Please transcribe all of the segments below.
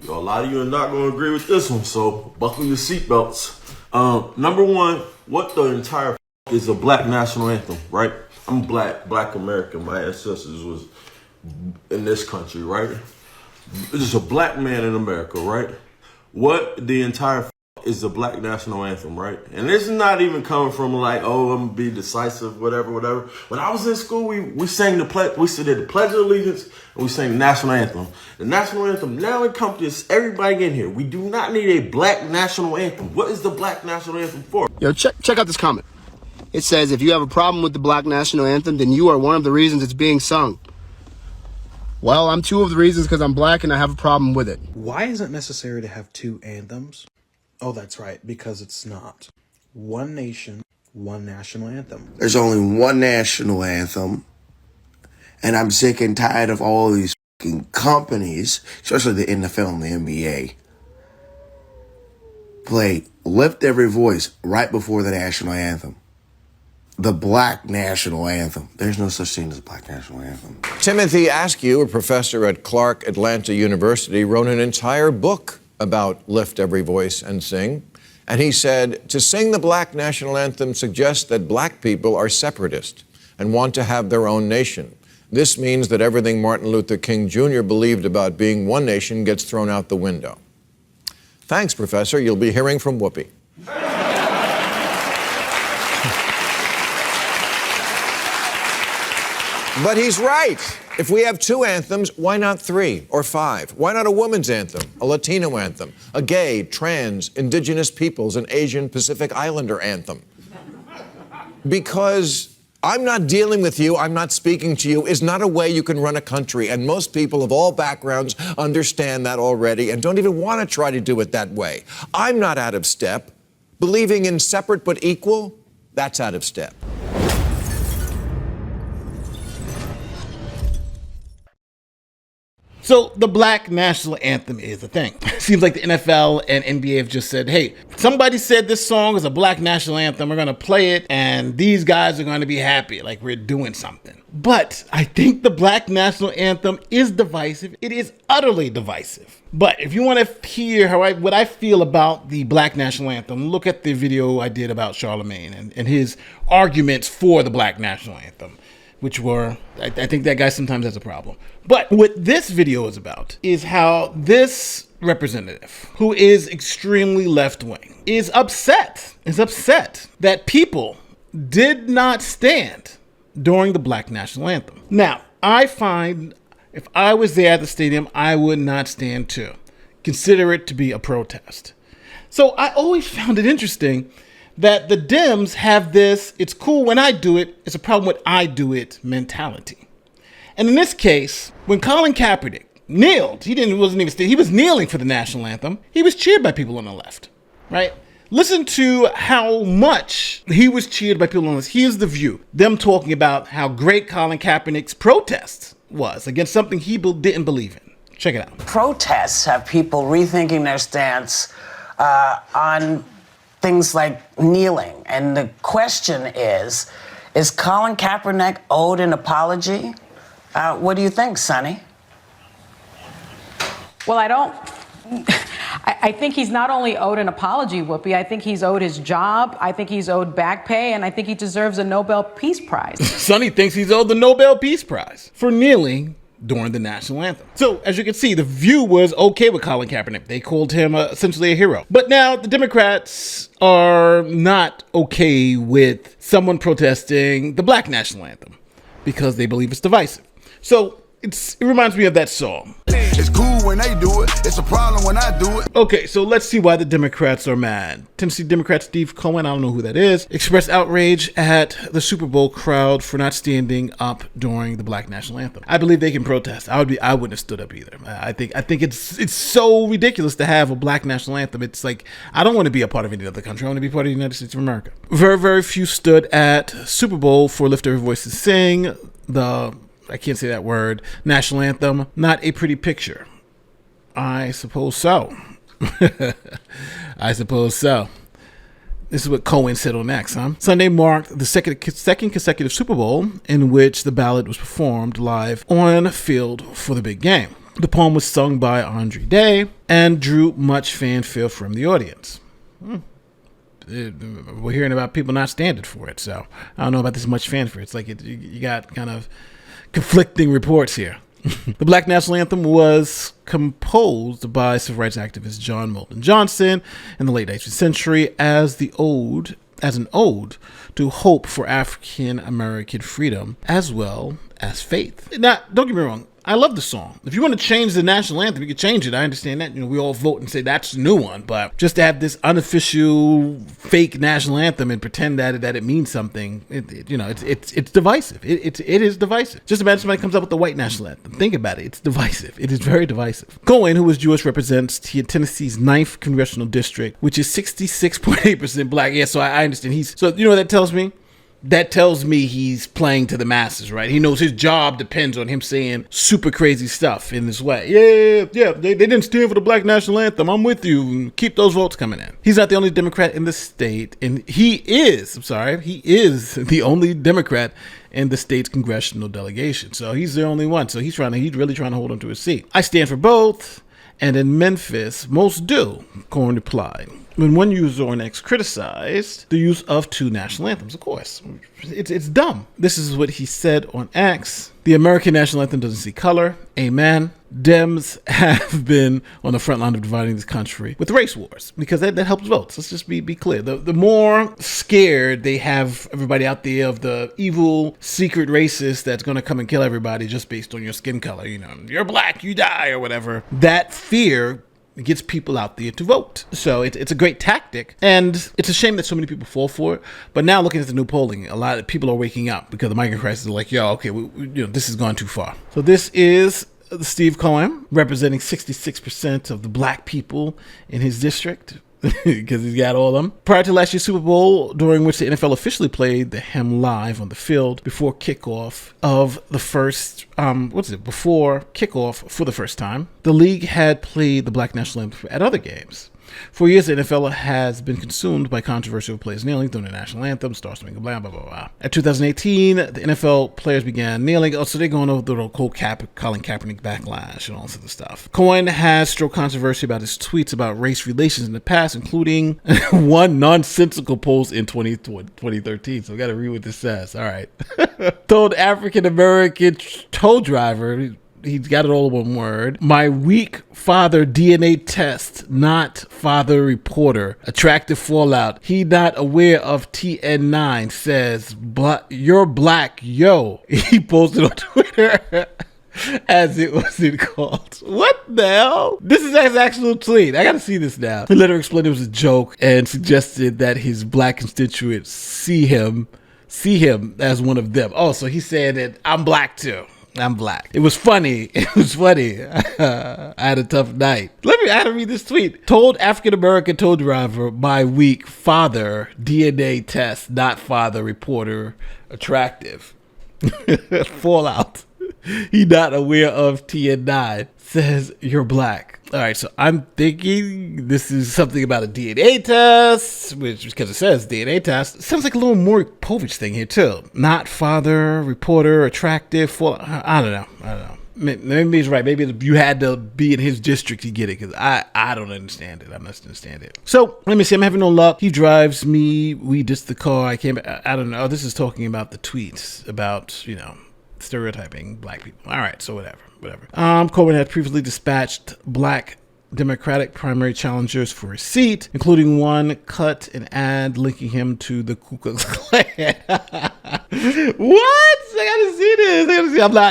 Yo, a lot of you are not going to agree with this one, so buckle your seatbelts. Number one, what the entire is a Black National Anthem, right? I'm Black American. My ancestors was in this country, right? This is a black man in America, right? What the entire is the Black National Anthem, right? And this is not even coming from like, oh, I'm gonna be decisive, whatever. When I was in school, we sang the pledge, we did the Pledge of Allegiance, and we sang the National Anthem. The National Anthem now encompasses everybody in here. We do not need a Black National Anthem. What is the Black National Anthem for? Yo, check out this comment. It says, if you have a problem with the Black National Anthem, then you are one of the reasons it's being sung. Well, I'm two of the reasons because I'm black and I have a problem with it. Why is it necessary to have two anthems? Oh, that's right, because it's not. One nation, one national anthem. There's only one national anthem, and I'm sick and tired of all these fucking companies, especially the NFL and the NBA, play Lift Every Voice right before the national anthem. The Black National Anthem. There's no such thing as a Black National Anthem. Timothy Askew, a professor at Clark Atlanta University, wrote an entire book about Lift Every Voice and Sing. And he said, to sing the Black National Anthem suggests that black people are separatist and want to have their own nation. This means that everything Martin Luther King Jr. believed about being one nation gets thrown out the window. Thanks, Professor. You'll be hearing from Whoopi. But he's right. If we have two anthems, why not three or five? Why not a woman's anthem, a Latino anthem, a gay, trans, indigenous peoples, and Asian Pacific Islander anthem? Because I'm not dealing with you, I'm not speaking to you, is not a way you can run a country. And most people of all backgrounds understand that already and don't even want to try to do it that way. I'm not out of step. Believing in separate but equal, that's out of step. So the Black National Anthem is a thing. Seems like the NFL and NBA have just said, hey, somebody said this song is a Black National Anthem. We're going to play it and these guys are going to be happy, like we're doing something. But I think the Black National Anthem is divisive. It is utterly divisive. But if you want to hear what I feel about the Black National Anthem, look at the video I did about Charlemagne and his arguments for the Black National Anthem, which were, I think that guy sometimes has a problem. But what this video is about is how this representative, who is extremely left-wing, is upset that people did not stand during the Black National Anthem. Now, I find if I was there at the stadium, I would not stand too. Consider it to be a protest. So I always found it interesting that the Dems have this, it's cool when I do it, it's a problem when I do it mentality. And in this case, when Colin Kaepernick kneeled, he was kneeling for the national anthem, he was cheered by people on the left, right? Listen to how much he was cheered by people on the left. Here's The View, them talking about how great Colin Kaepernick's protest was against something he didn't believe in. Check it out. Protests have people rethinking their stance on things like kneeling. And the question is Colin Kaepernick owed an apology? What do you think, Sonny? Well, I think he's not only owed an apology, Whoopi, I think he's owed his job, I think he's owed back pay, and I think he deserves a Nobel Peace Prize. Sonny thinks he's owed the Nobel Peace Prize for kneeling during the national anthem. So, as you can see, The View was okay with Colin Kaepernick. They called him essentially a hero. But now the Democrats are not okay with someone protesting the Black National Anthem because they believe it's divisive. So, it reminds me of that song. It's cool when they do it. It's a problem when I do it. Okay, so let's see why the Democrats are mad. Tennessee Democrat Steve Cohen, I don't know who that is, expressed outrage at the Super Bowl crowd for not standing up during the Black National Anthem. I believe they can protest. I wouldn't have stood up either. I think it's so ridiculous to have a Black National Anthem. It's like, I don't want to be a part of any other country. I want to be part of the United States of America. Very, very few stood at Super Bowl for Lift Every Voice and Sing, I can't say that word, national anthem. Not a pretty picture. I suppose so. I suppose so. This is what Cohen said on X, huh? Sunday marked the second consecutive Super Bowl in which the ballad was performed live on field for the big game. The poem was sung by Andre Day and drew much fanfare from the audience. We're hearing about people not standing for it, so I don't know about this much fanfare. It's like you got kind of conflicting reports here. The Black National Anthem was composed by civil rights activist John Moulton Johnson in the late 19th century as an ode to hope for African American freedom as well as faith. Now, don't get me wrong. I love the song. If you want to change the national anthem, you can change it. I understand that. We all vote and say that's the new one. But just to have this unofficial fake national anthem and pretend that it means something, it's divisive. It is divisive. Just imagine somebody comes up with the white national anthem. Think about it. It's divisive. It is very divisive. Cohen, who was Jewish, represents Tennessee's 9th congressional district, which is 66.8% black. Yeah, so I understand. So you know what that tells me? That tells me he's playing to the masses, right? He knows his job depends on him saying super crazy stuff in this way. Yeah, they didn't stand for the Black National Anthem. I'm with you. Keep those votes coming in. He's not the only Democrat in the state, and he is the only Democrat in the state's congressional delegation. So he's the only one. So he's really trying to hold on to his seat. I stand for both, and in Memphis, most do, Cohen replied. When one user on X criticized the use of two national anthems, of course. It's dumb. This is what he said on X. The American national anthem doesn't see color. Amen. Dems have been on the front line of dividing this country with race wars because that helps votes. Let's just be clear. The more scared they have everybody out there of the evil secret racist that's going to come and kill everybody just based on your skin color, you're black, you die or whatever. That fear gets people out there to vote. So it's a great tactic, and it's a shame that so many people fall for it. But now looking at the new polling, a lot of people are waking up because the migrant crisis is like, okay, this has gone too far. So this is Steve Cohen representing 66% of the black people in his district. Because he's got all of them. Prior to last year's Super Bowl, during which the NFL officially played the hymn live on the field before kickoff for the first time, the league had played the Black National Anthem at other games. For years, the NFL has been consumed by controversial players kneeling during the national anthem, Star Spangled Banner, blah, blah, blah. At 2018, the NFL players began kneeling. So they're going over the whole Colin Kaepernick backlash and all this other stuff. Cohen has stroked controversy about his tweets about race relations in the past, including one nonsensical post in 2013. So I got to read what this says. All right. Told African-American tow driver, he's got it all in one word. My weak father DNA test, not father reporter. Attractive fallout. He not aware of TN9 says, you're black, yo. He posted on Twitter as it was called. What the hell? This is his actual tweet. I gotta see this now. He later explained it was a joke and suggested that his black constituents see him as one of them. Oh, so he's saying that I'm black too. I'm black. It was funny. I had a tough night. I had to read this tweet. Told African-American tow driver, my weak father, DNA test, not father, reporter, attractive. Fallout. He not aware of TN9. Says you're black. All right, so I'm thinking this is something about a DNA test, which, because it says DNA test, it sounds like a little more Povich thing here too. Not father, reporter, attractive, I don't know. Maybe he's right. Maybe you had to be in his district to get it, because I don't understand it. I must understand it. So let me see. I'm having no luck. He drives me. We ditched the car. I don't know. This is talking about the tweets about, stereotyping black people. All right, so whatever. Cohen had previously dispatched black Democratic primary challengers for a seat, including one cut an ad linking him to the Ku Klux Klan. What? I gotta see this.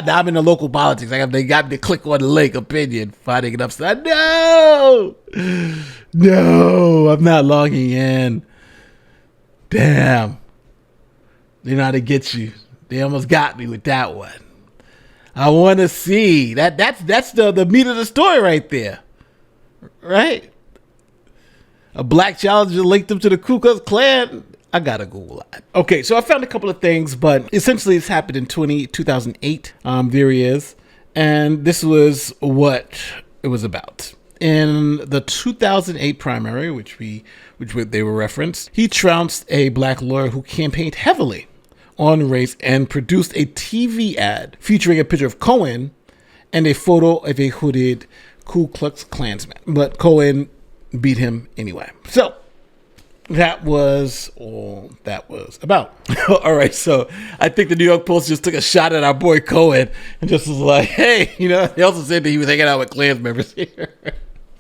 I'm in the local politics. They got me to click on the link, opinion, finding it upside. No, I'm not logging in. Damn. They know how to get you. They almost got me with that one. I want to see that. That's the meat of the story right there, right? A black challenger linked him to the Ku Klux Klan. I gotta Google that. Okay, so I found a couple of things, but essentially it's happened in 2008. There he is, and this was what it was about. In the 2008 primary, which they were referenced, he trounced a black lawyer who campaigned heavily on race and produced a TV ad featuring a picture of Cohen and a photo of a hooded Ku Klux Klansman. But Cohen beat him anyway. So that was all that was about. All right, so I think the New York Post just took a shot at our boy Cohen and just was like, hey, they also said that he was hanging out with Klan members here.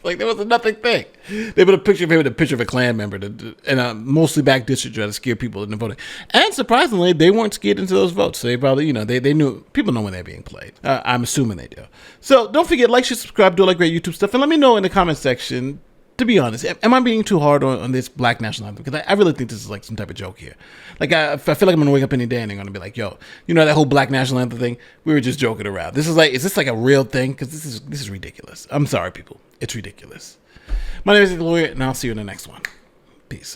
Like, there was a nothing thing. They put a picture of him with a picture of a Klan member in a mostly back district to try to scare people into voting. And surprisingly, they weren't scared into those votes. So they probably, they knew, people know when they're being played. I'm assuming they do. So don't forget, like, share, subscribe, do all that great YouTube stuff. And let me know in the comment section, to be honest, am I being too hard on this Black National Anthem? Because I really think this is like some type of joke here. Like, I feel like I'm going to wake up any day and they're going to be like, yo, that whole Black National Anthem thing? We were just joking around. Is this like a real thing? Because this is ridiculous. I'm sorry, people. It's ridiculous. My name is the Lawyer, and I'll see you in the next one. Peace.